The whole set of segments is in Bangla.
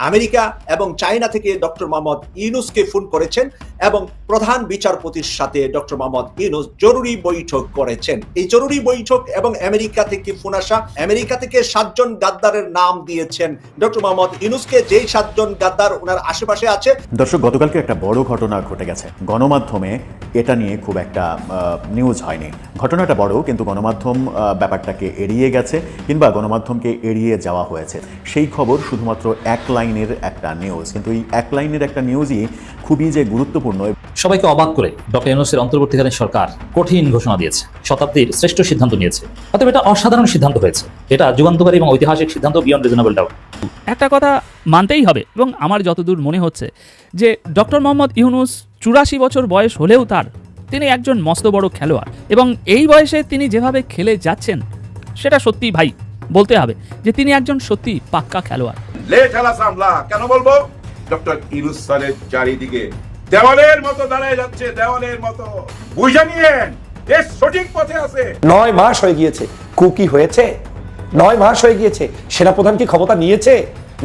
আমেরিকা এবং চায়না থেকে ডক্টর মোহাম্মদ ইউনূসকে ফোন করেছেন এবং প্রধান বিচারপতির সাথে ডক্টর মোহাম্মদ ইউনূস জরুরি বৈঠক করেছেন। এই জরুরি বৈঠক এবং আমেরিকা থেকে ফোন আসা, আমেরিকা থেকে 7 জন গাদ্দারের নাম দিয়েছেন ডক্টর মোহাম্মদ ইউনূসকে, যেই 7 জন গাদ্দার ওনার আশেপাশে আছে। দর্শক, গতকালকে একটা বড় ঘটনা ঘটে গেছে। গণমাধ্যমে এটা নিয়ে খুব একটা নিউজ হয়নি। ঘটনাটা বড়, কিন্তু গণমাধ্যম ব্যাপারটাকে এড়িয়ে গেছে কিংবা গণমাধ্যমকে এড়িয়ে যাওয়া হয়েছে। সেই খবর শুধুমাত্র এক লাইনের একটা নিউজ, কিন্তু এই এক লাইনের একটা নিউজই খুবই যে গুরুত্বপূর্ণ। সবাইকে অবাক করে ডক্টর ইউনূসের অন্তর্বর্তীকালীন সরকার কঠিন ঘোষণা দিয়েছে, শতাব্দীর শ্রেষ্ঠ সিদ্ধান্ত নিয়েছে। অতএব এটা অসাধারণ সিদ্ধান্ত হয়েছে, এটা যুগান্তকারী এবং ঐতিহাসিক সিদ্ধান্ত, বিয়ন্ড রিজনেবল ডাউট। একটা কথা মানতেই হবে, এবং আমার যতদূর মনে হচ্ছে যে ডক্টর মোহাম্মদ ইউনূস 84 বছর বয়স হলেও তিনি একজন মস্ত বড় খেলোয়াড়, এবং এই বয়সে তিনি যেভাবে খেলে যাচ্ছেন সেটা সত্যি ভাই বলতে হবে যে তিনি একজন সত্যি পাক্কা খেলোয়াড়। কেন বলবো? ডক্টর ইউনূস স্যারের চারিদিকে দেওয়ালের মতো দাঁড়ায় যাচ্ছে, দেওয়ালের মতো। বুঝে নিয়েন, এর সঠিক পথে আছে। 9 মাস হয়ে গিয়েছে, কুকি হয়েছে। 9 মাস হয়ে গিয়েছে, সেনাপ্রধান কি ক্ষমতা নিয়েছে?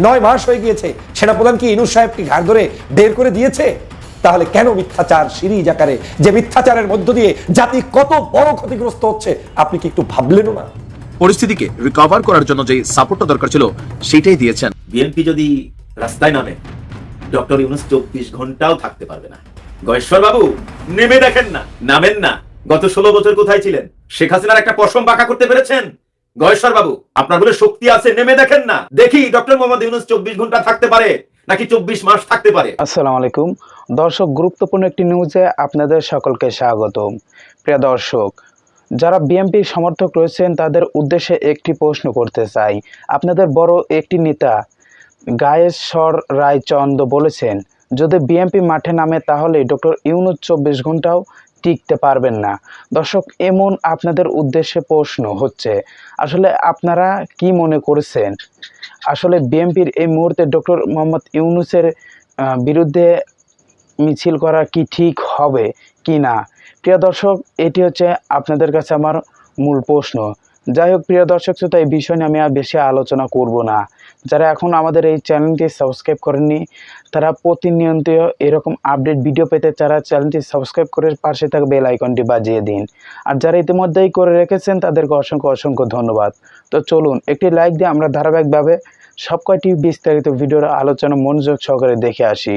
9 মাস হয়ে গিয়েছে, সেনাপ্রধান কি ইউনূস সাহেবকে ঘাড় ধরে বের করে দিয়েছে? তাহলে কেন মিথ্যাচার সিরিজ আকারে, যে মিথ্যাচারের মধ্য দিয়ে জাতি কত বড় ক্ষতিগ্রস্ত হচ্ছে, আপনি কি একটু ভাবলেন না? পরিস্থিতিকে রিকভার করার জন্য যে সাপোর্টটা দরকার ছিল সেটাই দিয়েছেন। বিএনপি যদি রাস্তায় নামে, ডক্টর ইউনূস 24 ঘন্টাও থাকতে পারবে না। গয়েশ্বর বাবু, নেমে দেখেন না, নামেন না। গত 16 বছর কোথায় ছিলেন? শেখ হাসিনার একটা পশম বাঁকা করতে পেরেছেন? গয়েশ্বর বাবু, আপনার বলে শক্তি আছে, নেমে দেখেন না। দেখি ডক্টর মোহাম্মদ ইউনূস 24 ঘন্টা থাকতে পারে নাকি 24 মাস থাকতে পারে। আসসালামু আলাইকুম দর্শক, গুরুত্বপূর্ণ একটি নিউজে আপনাদের সকলকে স্বাগতম। প্রিয় দর্শক, যারা বিএনপির সমর্থক রয়েছেন তাদের উদ্দেশ্যে একটি প্রশ্ন করতে চাই। আপনাদের বড় একটি নেতা গায়েশ্বর রায়চন্দ্র বলেছেন, যদি বিএনপি মাঠে নামে তাহলে ডক্টর ইউনূস 24 ঘন্টাও টিকতে পারবেন না। দর্শক, এমন আপনাদের উদ্দেশ্যে প্রশ্ন হচ্ছে, আসলে আপনারা কি মনে করেছেন? আসলে বিএনপির এই মুহূর্তে ডক্টর মোহাম্মদ ইউনূসের বিরুদ্ধে মিছিল করা কি ঠিক হবে কি না? প্রিয় দর্শক, এটি হচ্ছে আপনাদের কাছে আমার মূল প্রশ্ন। যাই হোক প্রিয় দর্শক শ্রোতা, এই বিষয় নিয়ে আমি আর বেশি আলোচনা করব না। যারা এখন আমাদের এই চ্যানেলটি সাবস্ক্রাইব করেননি তারা প্রতিনিয়ত এরকম আপডেট ভিডিও পেতে যারা চ্যানেলটি সাবস্ক্রাইব করে পাশে থাকা বেল আইকনটি বাজিয়ে দিন। আর যারা ইতিমধ্যেই করে রেখেছেন তাদেরকে অসংখ্য অসংখ্য ধন্যবাদ। তো চলুন একটি লাইক দিয়ে আমরা ধারাবাহিকভাবে সব কয়টি বিস্তারিত ভিডিওর আলোচনা মনোযোগ সহকারে দেখে আসি।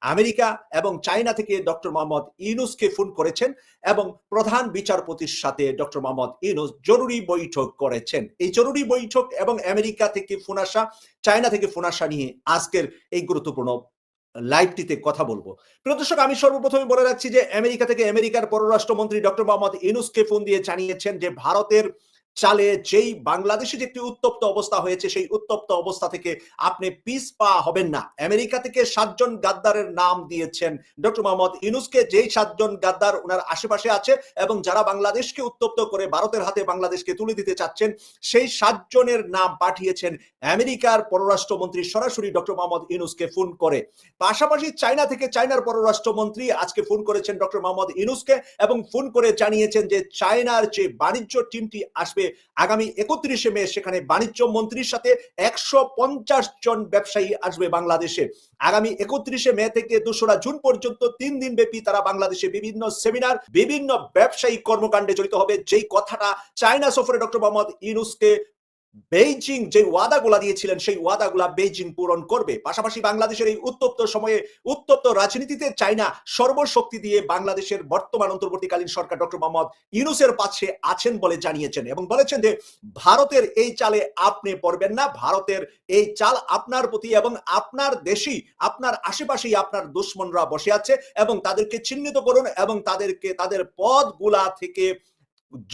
আমেরিকা এবং চায়না থেকে ডক্টর মোহাম্মদ ইউনূসকে ফোন করেছেন এবং প্রধান বিচারপতির সাথে ডক্টর মোহাম্মদ ইউনূস জরুরি বৈঠক করেছেন। এই জরুরি বৈঠক এবং আমেরিকা থেকে ফোন আসা, চায়না থেকে ফোন আসা নিয়ে আজকের এই গুরুত্বপূর্ণ লাইভটিতে কথা বলবো। প্রিয় দর্শক, আমি সর্বপ্রথমে বলে রাখছি যে আমেরিকা থেকে আমেরিকার পররাষ্ট্রমন্ত্রী ডক্টর মোহাম্মদ ইউনূসকে ফোন দিয়ে জানিয়েছেন যে ভারতের চালে যেই বাংলাদেশে যে একটি উত্তপ্ত অবস্থা হয়েছে, সেই উত্তপ্ত অবস্থা থেকে আপনি পিছপা হবেন না। আমেরিকা থেকে 7 জন গাদ্দারের নাম দিয়েছেন ডক্টর মোহাম্মদ ইউনূসকে, যেই 7 জন গাদ্দার ওনার আশেপাশে আছে এবং যারা বাংলাদেশকে উত্তপ্ত করে ভারতের হাতে বাংলাদেশকে তুলে দিতে চাচ্ছেন, সেই 7 জনের নাম পাঠিয়েছেন আমেরিকার পররাষ্ট্রমন্ত্রী সরাসরি ডক্টর মোহাম্মদ ইউনূসকে ফোন করে। পাশাপাশি চায়না থেকে চায়নার পররাষ্ট্রমন্ত্রী আজকে ফোন করেছেন ডক্টর মোহাম্মদ ইউনূসকে এবং ফোন করে জানিয়েছেন যে চায়নার যে বাণিজ্য টিমটি আসবে আগামী 31শে মে, সেখানে বাণিজ্য মন্ত্রীর সাথে 150 জন ব্যবসায়ী আসবে বাংলাদেশে। আগামী 31শে মে থেকে 2রা জুন পর্যন্ত 3 দিন ব্যাপী তারা বাংলাদেশে বিভিন্ন সেমিনার, বিভিন্ন ব্যবসায়িক কর্মকাণ্ডে জড়িত হবে। যেই কথাটা চায়না সফরে ডক্টর মোহাম্মদ ইউনূসকে বেইজিং যে ওয়াদাগুলা দিয়েছিলেন, সেই ওয়াদাগুলা বেইজিং পূরণ করবে। পাশাপাশি বাংলাদেশের এই উত্তপ্ত সময়ে, উত্তপ্ত রাজনীতিতে চায়না সর্বশক্তি দিয়ে বাংলাদেশের বর্তমান অন্তর্বর্তীকালীন সরকার ডক্টর মোহাম্মদ ইউনূসের পাশে আছেন বলে জানিয়েছেন এবং বলেছেন যে ভারতের এই চালে আপনি পড়বেন না। ভারতের এই চাল আপনার প্রতি এবং আপনার দেশই, আপনার আশেপাশেই আপনার দুশ্মনরা বসে আছে এবং তাদেরকে চিহ্নিত করুন এবং তাদেরকে তাদের পদগুলা থেকে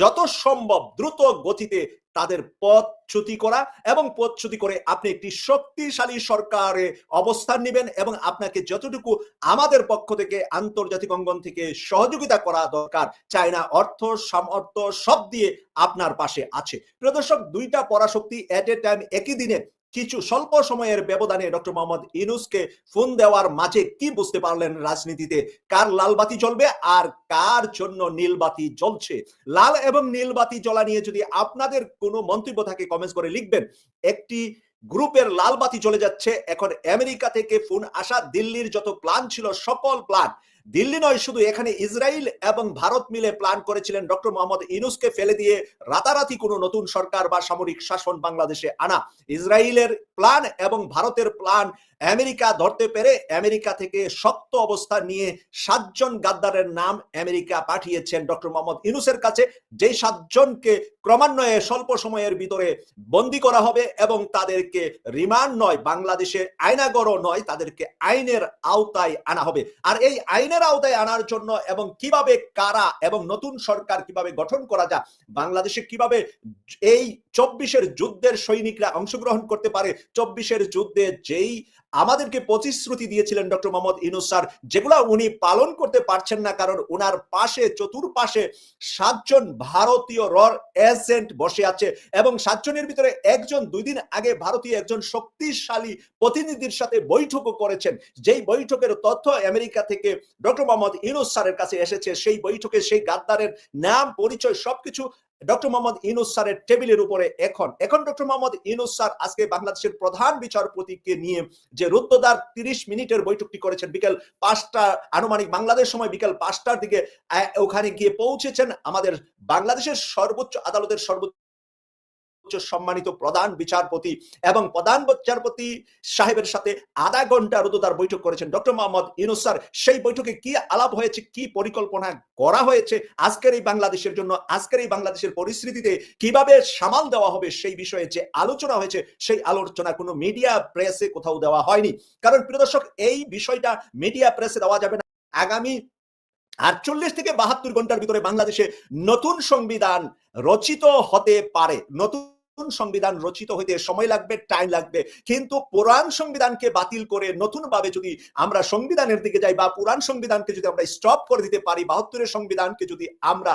যত সম্ভব দ্রুত গতিতে তাদের পদচ্যুতি করা এবং পদচ্যুতি করে আপনি একটি শক্তিশালী সরকারে অবস্থান নেবেন এবং আপনাকে যতটুকু আমাদের পক্ষ থেকে আন্তর্জাতিক অঙ্গন থেকে সহযোগিতা করা দরকার, চায়না অর্থ সামর্থ্য সব দিয়ে আপনার পাশে আছে। প্রিয় দর্শক, 2টা পরাশক্তি এট এ টাইম একই দিনে কিছু স্বল্প সময়ের ব্যবধানে ডক্টর মোহাম্মদ ইউনূসকে ফোন দেওয়ার মাঝে কি বুঝতে পারলেন রাজনীতিতে কার লাল বাতি জ্বলবে আর কার জন্য নীল বাতি জ্বলছে? লাল এবং নীল বাতি জ্বলা নিয়ে যদি আপনাদের কোনো মন্তব্য থাকে কমেন্টস করে লিখবেন। একটি গ্রুপের লাল বাতি চলে যাচ্ছে। এখন আমেরিকা থেকে ফোন আসা, দিল্লির যত প্ল্যান ছিল সকল প্ল্যান, দিল্লি নয় শুধু, এখানে ইসরায়েল এবং ভারত মিলে প্ল্যান করেছিলেন ডক্টর মোহাম্মদ ইউনূসকে ফেলে দিয়ে রাতারাতি কোনো নতুন সরকার বা সামরিক শাসন বাংলাদেশে আনা। ইসরায়েলের প্ল্যান এবং ভারতের প্ল্যান আমেরিকা ধরতে পেরে আমেরিকা থেকে শক্ত অবস্থান নিয়ে 7 জন গাদ্দারের নাম আমেরিকা পাঠিয়েছেন ডক্টর মোহাম্মদ ইউনূসের কাছে, যেই 7 জনকে ক্রমান্বয়ে স্বল্প সময়ের ভিতরে বন্দী করা হবে এবং তাদেরকে রিমান্ড নয়, বাংলাদেশের আইনাগরও নয়, তাদেরকে আইনের আওতায় আনা হবে। আর এই আইনের আওতায় আনার জন্য এবং কিভাবে কারা এবং নতুন সরকার কিভাবে গঠন করা যায়, বাংলাদেশে কিভাবে এই 24-এর যুদ্ধের সৈনিকরা অংশগ্রহণ করতে পারে, 24-এর যুদ্ধে যেই আমাদেরকে প্রতিশ্রুতি দিয়েছিলেন ডক্টর মোহাম্মদ ইউনূস স্যার, যেগুলা উনি পালন করতে পারছেন না, কারণ উনার পাশে চতুর্পাশে 7 জন ভারতীয় রর এজেন্ট বসে আছে এবং 7 জনের ভিতরে একজন 2 দিন আগে ভারতীয় একজন শক্তিশালী প্রতিনিধির সাথে বৈঠকও করেছেন। যেই বৈঠকের তথ্য আমেরিকা থেকে ডক্টর মোহাম্মদ ইউনূস স্যারের কাছে এসেছে, সেই বৈঠকে সেই গাদ্দারের নাম, পরিচয় সবকিছু ডক্টর মোহাম্মদ ইউনূস স্যারের টেবিলের উপরে। এখন ডক্টর মোহাম্মদ ইউনূস স্যার আজকে বাংলাদেশের প্রধান বিচারপতিকে নিয়ে যে রুদ্ধদ্বার 30 মিনিটের বৈঠকটি করেছেন, বিকেল 5টা আনুমানিক বাংলাদেশ সময় বিকেল 5টার দিকে ওখানে গিয়ে পৌঁছেছেন আমাদের বাংলাদেশের সর্বোচ্চ আদালতের সর্বোচ্চ সম্মানিত প্রধান বিচারপতি, এবং প্রধান বিচারপতি সাহেবের সাথে আধা ঘন্টা রুদ্ধদ্বার বৈঠক করেছেন ডক্টর মোহাম্মদ ইউনূস স্যার। সেই বৈঠকে কি আলাপ হয়েছে, কি পরিকল্পনা করা হয়েছে আজকের এই বাংলাদেশের জন্য, আজকের এই বাংলাদেশের পরিস্থিতিতে কিভাবে সামাল দেওয়া হবে, সেই বিষয়ে যে আলোচনা হয়েছে, সেই আলোচনা কোনো মিডিয়া প্রেসে কোথাও দেওয়া হয়নি। কারণ প্রিয় দর্শক, এই বিষয়টা মিডিয়া প্রেসে দেওয়া যাবে না। আগামী 48 থেকে 72 ঘন্টার ভিতরে বাংলাদেশে নতুন সংবিধান রচিত হতে পারে। নতুন সংবিধান রচিত হইতে সময় লাগবে, টাইম লাগবে, কিন্তু পুরান সংবিধানকে বাতিল করে নতুন ভাবে যদি আমরা সংবিধানের দিকে যাই, বা পুরান সংবিধানকে যদি আমরা স্টপ করে দিতে পারি, 72-এর সংবিধানকে যদি আমরা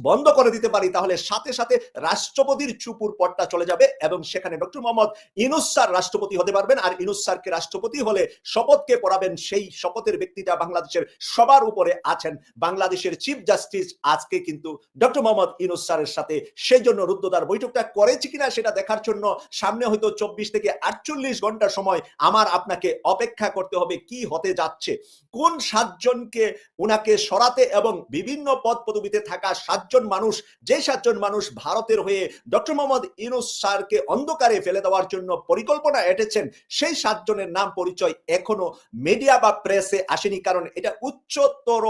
বন্ধ করে দিতে পারি, তাহলে সাথে সাথে রাষ্ট্রপতির চুপুর পট্টা চলে যাবে এবং সেখানে ডক্টর মোহাম্মদ ইউনূস স্যার রাষ্ট্রপতি হতে পারবেন। আর ইউনূস স্যারকে রাষ্ট্রপতি হলে শপথকে পড়াবেন, সেই শপথের ব্যক্তিটা বাংলাদেশের সবার উপরে আছেন, বাংলাদেশের চিফ জাস্টিস। আজকে কিন্তু ডক্টর মোহাম্মদ ইউনূস স্যারের সাথে সেই জন্য রুদ্ধদ্বার বৈঠকটা করেছে কিনা সেটা দেখার জন্য সামনে হয়তো 24 থেকে 48 ঘন্টা সময় আমার আপনাকে অপেক্ষা করতে হবে কি হতে যাচ্ছে, কোন 7 জনকে উনাকে সরাতে এবং বিভিন্ন পদ পদবিতে থাকা 7 জন মানুষ, যে 7 জন মানুষ ভারতের হয়ে ডক্টর মোহাম্মদ ইউনূস স্যারকে অন্ধকারে ফেলে দেওয়ার জন্য পরিকল্পনা এঁটেছেন, সেই 7 জনের নাম পরিচয় এখনো মিডিয়া বা প্রেসে আসেনি। কারণ এটা উচ্চতর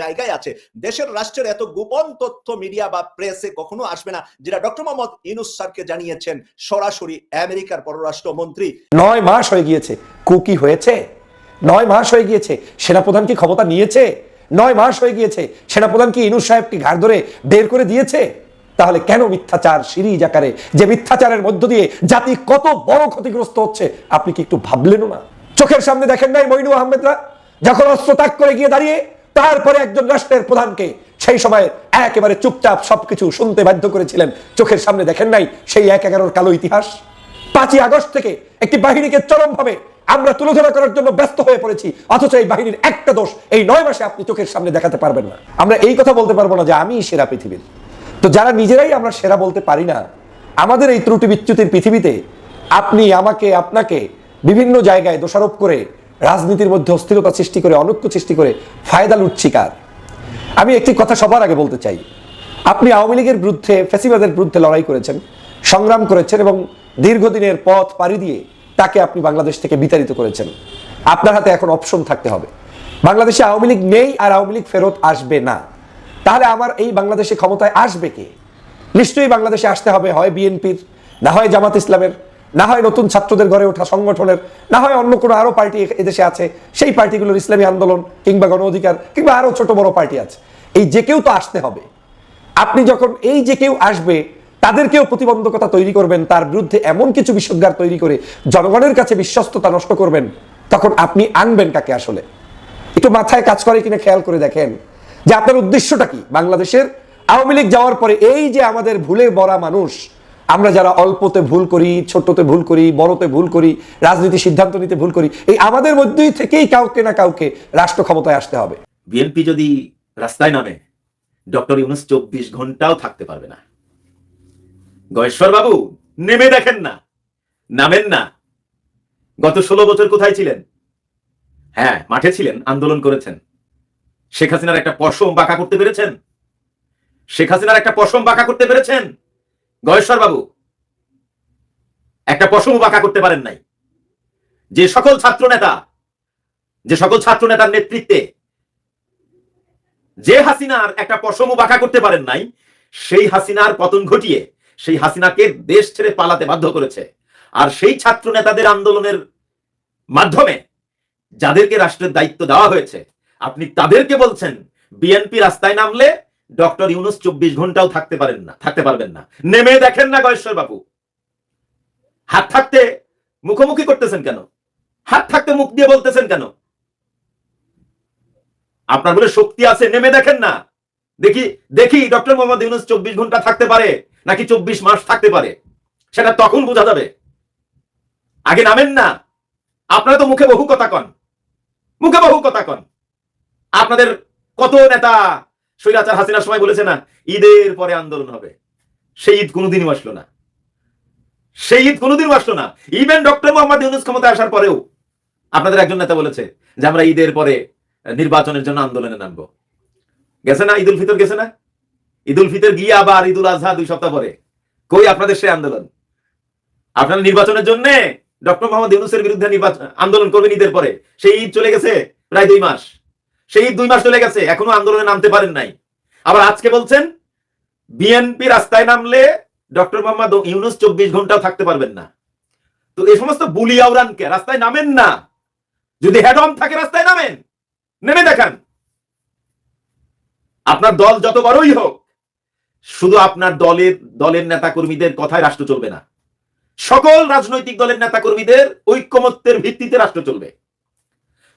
জায়গায় আছে। দেশের রাষ্ট্রের এত গোপন তথ্য মিডিয়া বা প্রেসে কখনো আসবে না, যেটা ডক্টর মোহাম্মদ ইউনূস স্যারকে জানিয়েছেন সরাসরি আমেরিকার পররাষ্ট্রমন্ত্রী। 9 মাস হয়ে গিয়েছে, কুকি হয়েছে? 9 মাস হয়ে গিয়েছে, সেনাপ্রধান কি ক্ষমতা নিয়েছে? 9 মাস হয়ে গিয়েছে, সেনাপ্রধান কি ইউনূস সাহেবকে ঘাড় ধরে বের করে দিয়েছে? তাহলে কেন মিথ্যাচার সিরিজ আকারে, যে মিথ্যাচারের মধ্য দিয়ে জাতি কত বড় ক্ষতিগ্রস্ত হচ্ছে, আপনি কি একটু ভাবলেন না? চোখের সামনে দেখেন নাই মইনু আহমেদরা যখন অস্ত্র ত্যাগ করে গিয়ে দাঁড়িয়ে তারপরে একজন রাষ্ট্রের প্রধানকে সেই সময় একেবারে চুপচাপ সবকিছু শুনতে বাধ্য করেছিলেন? চোখের সামনে দেখেন নাই সেই 1/11 কালো ইতিহাস? 5ই আগস্ট থেকে একটি বাহিনীকে চরমভাবে আমরা তুলে করার জন্য ব্যস্ত হয়ে পড়েছি, অথচ এই বাহিনীর একটা দোষ এই 9 মাসে আপনি চোখের সামনে দেখাতে পারবেন না। আমরা এই কথা বলতে পারবো না যে আমি সেরা পৃথিবীর। তো যারা নিজেরাই আমরা সেরা বলতে পারি না, আমাদের এই ত্রুটি বিচ্যুতির পৃথিবীতে আপনি আমাকে আপনাকে বিভিন্ন জায়গায় দোষারোপ করে রাজনীতির মধ্যে অস্থিরতা সৃষ্টি করে, অনৈক্য সৃষ্টি করে ফায়দা লুটছিকার। আমি একটি কথা সবার আগে বলতে চাই, আপনি আওয়ামী লীগের বিরুদ্ধে, ফ্যাসিবাদের বিরুদ্ধে লড়াই করেছেন, সংগ্রাম করেছেন এবং দীর্ঘদিনের পথ পাড়ি দিয়ে তাকে আপনি বাংলাদেশ থেকে বিতাড়িত করেছেন। আপনার হাতে এখন অপশন থাকতে হবে। বাংলাদেশে আওয়ামী লীগ নেই আর আওয়ামী লীগ ফেরত আসবে না, তাহলে আমার এই বাংলাদেশে ক্ষমতায় আসবে কে? নিশ্চয়ই বাংলাদেশে আসতে হবে হয় বিএনপির, না হয় জামাত ইসলামের, না হয় নতুন ছাত্রদের গড়ে ওঠা সংগঠনের, না হয় অন্য কোনো আরো পার্টি এদেশে আছে, সেই পার্টিগুলোর ইসলামী আন্দোলন কিংবা গণ অধিকার কিংবা আরো ছোট বড় পার্টি আছে। এই যে কেউ তো আসতে হবে। আপনি যখন এই যে কেউ আসবে তাদেরকেও প্রতিবন্ধকতা তৈরি করবেন, তার বিরুদ্ধে এমন কিছু বিষোদ্গার তৈরি করে জনগণের কাছে বিশ্বস্ততা নষ্ট করবেন, তখন আপনি আনবেন কাকে? আসলে একটু মাথায় কাজ করে কিনা খেয়াল করে দেখেন যে আপনার উদ্দেশ্যটা কি। বাংলাদেশের আওয়ামী লীগ যাওয়ার পরে এই যে আমাদের ভুলে বড়া মানুষ, আমরা যারা অল্পতে ভুল করি, ছোটতে ভুল করি, বড়তে ভুল করি, রাজনীতি সিদ্ধান্ত নিতে ভুল করি, এই আমাদের মধ্যেই থেকেই কাউকে না কাউকে রাষ্ট্র ক্ষমতায় আসতে হবে। বিএনপি যদি রাস্তায় নামে, ডক্টর ইউনূস 24 ঘন্টাও থাকতে পারবে না। গয়েশ্বর বাবু, নেমে দেখেন না, নামেন না। গত 16 বছর কোথায় ছিলেন? হ্যাঁ, মাঠে ছিলেন, আন্দোলন করেছেন। শেখ হাসিনার একটা পশম বাঁকা করতে পেরেছেন? শেখ হাসিনার একটা পশম বাঁকা করতে পেরেছেন? গয়েশ্বর বাবু একটা পশম বাঁকা করতে পারেন নাই। যে সকল ছাত্র নেতার নেতৃত্বে যে হাসিনার একটা পশম বাঁকা করতে পারেন নাই, সেই হাসিনার পতন ঘটিয়ে সেই হাসিনাকে দেশ ছেড়ে পালাতে বাধ্য করেছে। আর সেই ছাত্র নেতাদের আন্দোলনের মাধ্যমে যাদেরকে রাষ্ট্রের দায়িত্ব দেওয়া হয়েছে, আপনি তাদেরকে বলছেন বিএনপি রাস্তায় নামলে ডক্টর ইউনূস 24 ঘন্টাও থাকতে পারবেন না। নেমে দেখেন না গয়েশ্বর বাবু। হাত থাকতে মুখোমুখি করতেছেন কেন? হাত থাকতে মুখ দিয়ে বলতেছেন কেন? আপনার বলে শক্তি আছে, নেমে দেখেন না। দেখি ডক্টর মোহাম্মদ ইউনূস 24 ঘন্টা থাকতে পারে নাকি 24 মাস থাকতে পারে, সেটা তখন বোঝা যাবে। আগে নামেন না। আপনারা তো মুখে বহু কথা কন। আপনাদের কত নেতা স্বৈরাচার হাসিনার সময় বলেছে না ঈদের পরে আন্দোলন হবে? সেই ঈদ কোনোদিনও আসলো না। ইভেন ডক্টর মোহাম্মদ ইউনূস ক্ষমতায় আসার পরেও আপনাদের একজন নেতা বলেছে যে আমরা ঈদের পরে নির্বাচনের জন্য আন্দোলনে নামবো। গেছে না? ঈদুল ফিতর গেছে না? ঈদুল ফিতর গিয়ে আবার ঈদুল আজহা 2 সপ্তাহ পরে। কই আপনাদের সেই আন্দোলন? আপনারা নির্বাচনের জন্য ডক্টর মোহাম্মদ ইউনূসের বিরুদ্ধে আন্দোলন করবেন ঈদের পরে। সেই ঈদ চলে গেছে প্রায় 2 মাস। সেই ঈদ 2 মাস চলে গেছে, এখনো আন্দোলনে নামতে পারেন নাই। আবার আজকে বলছেন বিএনপি রাস্তায় নামলে ডক্টর মোহাম্মদ ইউনূস 24 ঘন্টাও থাকতে পারবেন না। তো এই সমস্ত বুলি আওরানকে রাস্তায় নামেন না। যদি হেড অন থাকে রাস্তায় নামেন, নেমে দেখান। আপনার দল যত বড়ই হোক, শুধু আপনার দলের নেতা কর্মীদের কথায় রাষ্ট্র চলবে না। সকল রাজনৈতিক দলের নেতা কর্মীদের ঐক্যমত্যের ভিত্তিতে রাষ্ট্র চলবে।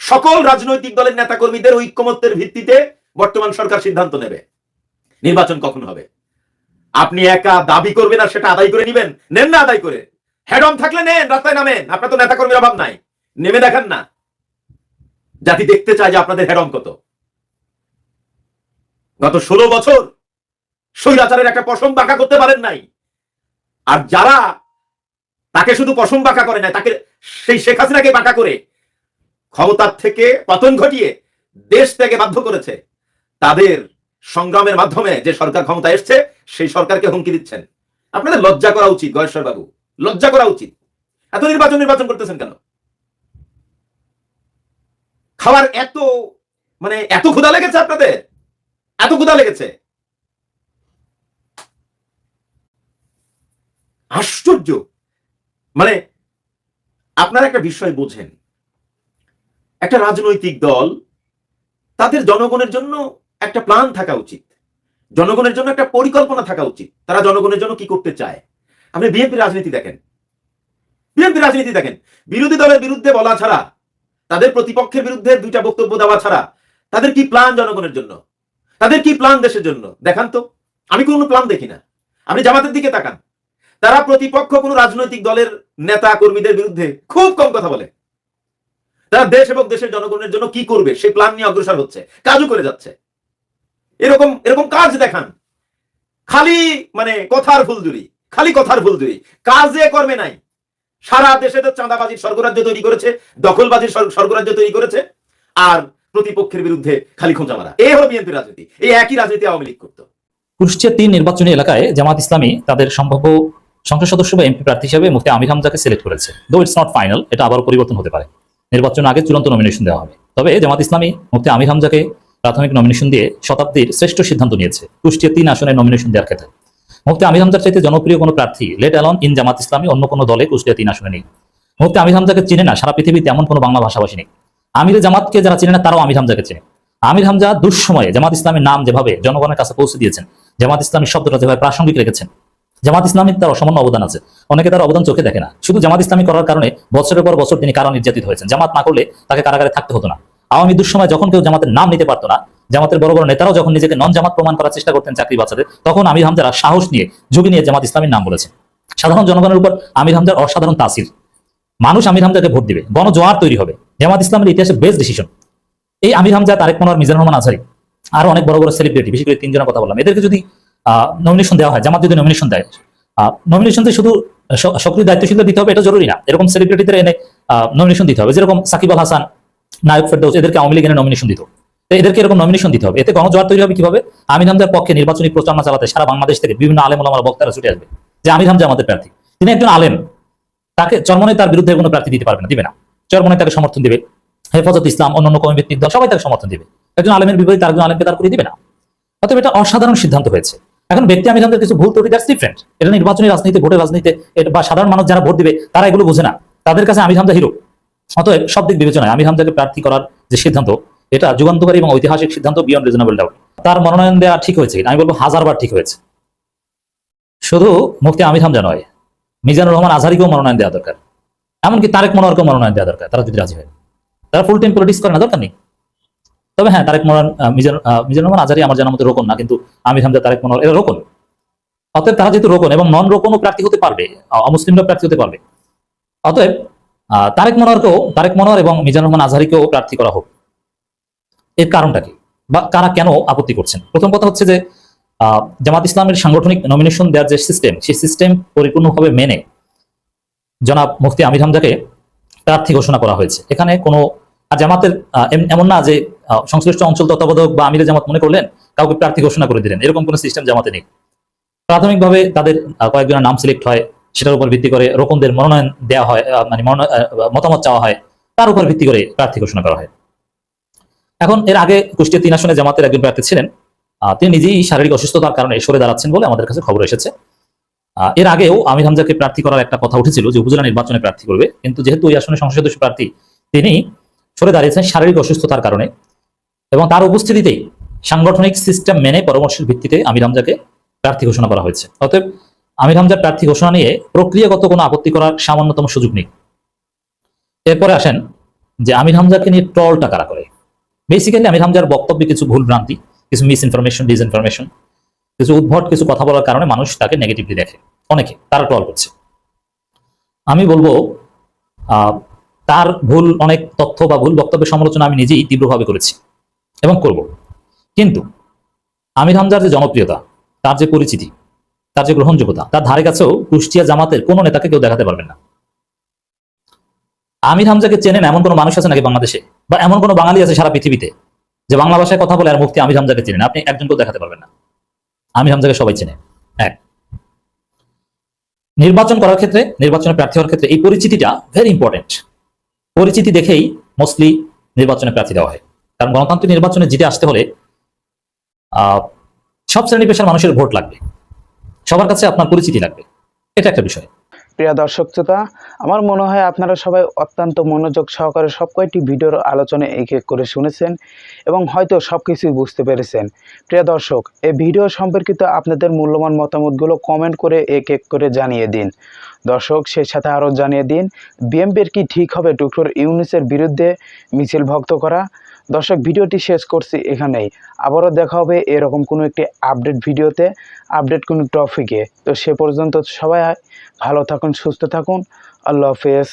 সকল রাজনৈতিক দলের নেতা কর্মীদের ঐক্যমত্যের ভিত্তিতে বর্তমান সরকার সিদ্ধান্ত নেবে নির্বাচন কখন হবে। আপনি একা দাবি করবেন আর সেটা আদায় করে নিবেন? নেন না আদায় করে। হেড অন থাকলে নেন, রাস্তায় নামেন। আপনার তো নেতা কর্মীর অভাব নাই, নেমে দেখান না। জাতি দেখতে চায় যে আপনাদের হেড অন কত। গত 16 বছর স্বৈরাচারের একটা পশম বাঁকা করতে পারেন নাই। আর যারা তাকে শুধু পশম বাঁকা করে নাই, তাকে সেই শেখ হাসিনাকে বাঁকা করে ক্ষমতার থেকে পতন ঘটিয়ে দেশ থেকে বাধ্য করেছে, তাদের সংগ্রামের মাধ্যমে যে সরকার ক্ষমতা এসছে, সেই সরকারকে হুমকি দিচ্ছেন। আপনাদের লজ্জা করা উচিত গয়েশ্বর বাবু, লজ্জা করা উচিত। এত নির্বাচন করতেছেন কেন? খাওয়ার এত ক্ষুধা লেগেছে আপনাদের? এত ক্ষুধা লেগেছে? আশ্চর্য। আপনারা একটা বিষয় বোঝেন, একটা রাজনৈতিক দল, তাদের জনগণের জন্য একটা প্ল্যান থাকা উচিত, জনগণের জন্য একটা পরিকল্পনা থাকা উচিত। তারা জনগণের জন্য কি করতে চায়। আপনি বিএনপির রাজনীতি দেখেন, বিরোধী দলের বিরুদ্ধে বলা ছাড়া, তাদের প্রতিপক্ষের বিরুদ্ধে 2টা বক্তব্য দেওয়া ছাড়া তাদের কি প্ল্যান জনগণের জন্য, তাদের কি প্ল্যান দেশের জন্য দেখান তো। আমি কোনো প্ল্যান দেখি না। আপনি জামাতের দিকে তাকান, তারা প্রতিপক্ষ কোন রাজনৈতিক দলের নেতা কর্মীদের বিরুদ্ধে খুব কম কথা বলে। তারা দেশ এবং দেশের জনগণের জন্য কি করবে সেই প্ল্যান নিয়ে অগ্রসর হচ্ছে, কাজও করে যাচ্ছে। এরকম কাজ দেখান। খালি কথার ফুলঝুরি, কাজে কর্মে নাই। সারা দেশে তো চাঁদাবাজির স্বর্গরাজ্য তৈরি করেছে, দখলবাজির স্বর্গরাজ্য তৈরি করেছে, আর প্রতিপক্ষের বিরুদ্ধে খালি খোঁজা মারা। এই হলো বিএনপির রাজনীতি। এই একই রাজনীতি আওয়ামী লীগ করতো। কুষ্টিয়া 3 নির্বাচনী এলাকায় জামাত ইসলামী তাদের সম্ভাব্য সংসদ সদস্য বা এমপি প্রার্থী হিসেবে মুফতি আমির হামজাকে সিলেক্ট করেছে। দো ইটস নট ফাইনাল, এটা আবার পরিবর্তন হতে পারে। নির্বাচন আগে চূড়ান্ত নমিনেশন দেওয়া হবে। তবে জামাত ইসলামী মুফতি আমির হামজাকে প্রাথমিক নমিনেশন দিয়ে শতাব্দীর শ্রেষ্ঠ সিদ্ধান্ত নিয়েছে কুষ্টিয়া 3 আসনে নমিনেশন দেওয়ার ক্ষেত্রে। মুফতি আমির হামজার চাইতে জনপ্রিয় কোনো প্রার্থী late alone in Jamaat Islami অন্য কোনো দলে কুষ্টিয়া 3 আসনে নেই। মুফতি আমির হামজাকে চিনে না সারা পৃথিবীতে এমন কোনো বাংলা ভাষাভাষী নেই। আমিরে জামাতকে যারা চিনে না তারাও আমির হামজাকে চেনে। আমির হামজা দুঃসময়ে জামাত ইসলামের নাম যেভাবে জনগণের কাছে পৌঁছে দিয়েছেন, জামাত ইসলামী শব্দটা যেভাবে প্রাসঙ্গিক রেখেছেন, জামাত ইসলামীর তার অসামান্য অবদান আছে। অনেকে তার অবদান চোখে দেখে না। শুধু জামাত ইসলামী করার কারণে বছরের পর বছর তিনি কারা নির্যাতিত হয়েছেন। জামাত না করলে তাকে কারাগারে থাকতে হতো না। আওয়ামী দুঃসময় যখন কেউ জামাতের নাম নিতে পারতো না, জামাতের বড় বড় নেতারাও যখন নিজেকে নন জামাত প্রমাণ করার চেষ্টা করতেন চাকরি বাচ্চাদের, তখন আমির হামজারা সাহস নিয়ে ঝুঁকি নিয়ে জামাত ইসলামীর নাম বলেছে। সাধারণ জনগণের উপর আমির হামজার অসাধারণ তাসির। মানুষ আমির হামজাকে ভোট দিবে, গণজোয়ার তৈরি হবে। জামাত ইসলামের ইতিহাসে বেস্ট ডিসিশন। এই আমির হামজা, তারেক মনোয়ার, মিজানুর রহমান আজহারী, আরো অনেক বড় বড় সেলিব্রিটি, বিশেষ করে 3 জনের কথা বললাম, এদেরকে যদি নমিনেশন দেওয়া হয়, জামাত যদি নমিনেশন দেয়, নমিনেশনতে শুধু সক্রিয় দায়িত্বশীলদের দিতে হবে এটা জরুরি না, এরকম সেলিব্রিটিদের এনে নমিনেশন দিতে হবে, যেরকম সাকিব আল হাসান, নায়ক ফেরদৌস, এদেরকে আওয়ামী লীগ এনে নমিনেশন দিত। তো এদেরকে এরকম নমিনেশন দিতে হবে, এতে গণজোয়ার তৈরি হবে কিভাবে? আমির হামজার পক্ষে নির্বাচনী প্রচারণা চালাতে সারা বাংলাদেশ থেকে বিভিন্ন আলেম ওলামার বক্তারা ছুটে আসবে যে আমির হামজা আমাদের প্রার্থী, তিনি একজন আলেম, তাকে চরমনে তার বিরুদ্ধে কোনো প্রার্থী দিতে পারবে না, দিবে না। চরমনে তাকে সমর্থন দিবে, হেফাজত ইসলাম, অন্যান্য কওমি ভিত্তিক দল সবাই তাকে সমর্থন দিবে, একজন আলেমের বিপরীতে আরেকজন আলেমকে তার করে দিবে না। অতএব এটা অসাধারণ সিদ্ধান্ত হয়েছে। এখন ব্যক্তি আমির হামজার কিছু ভুল ত্রুটি, দ্যাটস ডিফারেন্ট। এটা নির্বাচনী রাজনীতি, ভোটের রাজনীতিতে বা সাধারণ মানুষ যারা ভোট দিবে তারা এগুলো বোঝে না, তাদের কাছে আমির হামজা হিরো। অতএব সব দিক বিবেচনায় আমির হামজাকে প্রার্থী করার যে সিদ্ধান্ত, এটা যুগান্তকারী এবং ঐতিহাসিক সিদ্ধান্ত, বিয়ন্ড রিজনেবল ডাউট। তার মনোনয়ন দেওয়া ঠিক হয়েছে, আমি বলবো 1000 বার ঠিক হয়েছে। শুধু মুফতি আমির হামজা নয়, মিজানুর রহমান আজহারিকেও মনোনয়ন দেওয়া দরকার, এমনকি তারেক মনোয়ারকেও মনোনয়ন দেওয়া দরকার, তারা যদি রাজি হয়। তারা ফুল টাইম পলিটিক্স করে না, দরকার নেই। তবে হ্যাঁ, তারেক মনোয়ার, মিজানুর রহমান আজহারি আমার জানার মতো রোকন না, কিন্তু আমির হামজা, তারেক মনোয়ার এরা রোকন। অতএব তারা যেহেতু রোকন এবং নন রোকনও প্রার্থী হতে পারবে, অমুসলিমরা প্রার্থী হতে পারবে, অতএব তারেক মনোয়ার এবং মিজানুর রহমান আজহারিকেও প্রার্থী করা হোক। এর কারণটা কি বা কারা কেন আপত্তি করছেন? প্রথম কথা হচ্ছে যে জামাত ইসলামের সাংগঠনিক নমিনেশন দেওয়ার যে সিস্টেম, সেই সিস্টেম পরিপূর্ণভাবে মেনে জনাব মুফতি আমির হামজাকে প্রার্থী ঘোষণা করা হয়েছে। এখানে কোনো জামাতের এমন না যে সংশ্লিষ্ট অঞ্চল তত্ত্বাবধায়ক বা আমিরে জামাত মনে করলেন কাউকে প্রার্থী ঘোষণা করে দিলেন, এরকম কোনো সিস্টেম জামাতে নেই। প্রাথমিকভাবে তাদের কয়েকজনের নাম সিলেক্ট হয়, সেটার উপর ভিত্তি করে রোকনদের মনোনয়ন দেওয়া হয়, মানে মতামত চাওয়া হয়, তার উপর ভিত্তি করে প্রার্থী ঘোষণা করা হয়। এখন এর আগে কুষ্টিয়া 3 আসনে জামাতের একজন প্রার্থী ছিলেন, তিনি নিজেই শারীরিক অসুস্থতার কারণে সরে দাঁড়াচ্ছেন বলে আমাদের কাছে খবর এসেছে। এর আগেও আমির হামজাকে প্রার্থী করার একটা কথা উঠেছিল যে উপজেলা নির্বাচনে প্রার্থী করবে, কিন্তু যেহেতু ওই আসনে সংসদ সদস্য প্রার্থী, তিনি সরে দাঁড়িয়েছেন শারীরিক অসুস্থতার কারণে, এবং তার উপস্থিতিতেই সাংগঠনিক সিস্টেম মেনে পরামর্শের ভিত্তিতে আমির হামজাকে প্রার্থী ঘোষণা করা হয়েছে। অতএব আমির হামজার প্রার্থী ঘোষণা নিয়ে প্রক্রিয়াগত কোনো আপত্তি করার সামান্যতম সুযোগ নেই। এরপরে আসেন যে আমির হামজাকে নিয়ে ট্রলটা কারা করে। বেসিক্যালি আমির হামজার বক্তব্যে কিছু ভুল ভ্রান্তি, কিছু মিস ইনফরমেশন, ডিসইনফরমেশন, কিছু উদ্ভট কিছু কথা বলার কারণে মানুষ তাকে নেগেটিভলি দেখে, অনেকে তারা ট্রল করছে। আমি বলবো তার ভুল অনেক তথ্য বা ভুল বক্তব্যের সমালোচনা আমি নিজেই তীব্রভাবে করেছি এবং করব, কিন্তু আমির হামজার যে জনপ্রিয়তা, তার যে পরিচিতি, তার যে গ্রহণযোগ্যতা, তার ধারে কাছেও কুষ্টিয়া জামাতের কোনো নেতাকে কেউ দেখাতে পারবেন না। আমির হামজাকে চেনেন এমন কোনো মানুষ আছে নাকি বাংলাদেশে, বা এমন কোনো বাঙালি আছে সারা পৃথিবীতে যে বাংলা ভাষায় কথা বলে আর মুফতি আমির হামজাকে চেনেন? আপনি একজনকেও দেখাতে পারবেন না। আমির হামজাকে সবাই চেনে। এক, নির্বাচন করার ক্ষেত্রে, নির্বাচনে প্রার্থী হওয়ার ক্ষেত্রে এই পরিচিতিটা ভেরি ইম্পর্টেন্ট। পরিচিতি দেখেই মোস্টলি নির্বাচনে প্রার্থী দেওয়া হয়, কারণ গণতান্ত্রিক নির্বাচনে জিতে আসতে হলে সব শ্রেণী পেশার মানুষের ভোট লাগবে, সবার কাছে আপনার পরিচিতি লাগবে, এটা একটা বিষয়। প্রিয় দর্শক শ্রোতা, আমার মনে হয় আপনারা সবাই অত্যন্ত মনোযোগ সহকারে সব কয়টি ভিডিওর আলোচনা এক এক করে শুনেছেন এবং হয়তো সব কিছুই বুঝতে পেরেছেন। প্রিয় দর্শক, এই ভিডিও সম্পর্কিত আপনাদের মূল্যবান মতামতগুলো কমেন্ট করে এক এক করে জানিয়ে দিন। দর্শক, সেই সাথে আরও জানিয়ে দিন বিএনপির কি ঠিক হবে ডক্টর ইউনূসের বিরুদ্ধে মিছিল ভক্ত করা? দর্শক, ভিডিওটি শেষ করছি এখানেই। আবারও দেখা হবে এরকম কোনো একটি আপডেট ভিডিওতে, আপডেট কোনো টপিকে। তো সে পর্যন্ত সবাই ভালো থাকুন, সুস্থ থাকুন। আল্লাহ হাফেজ।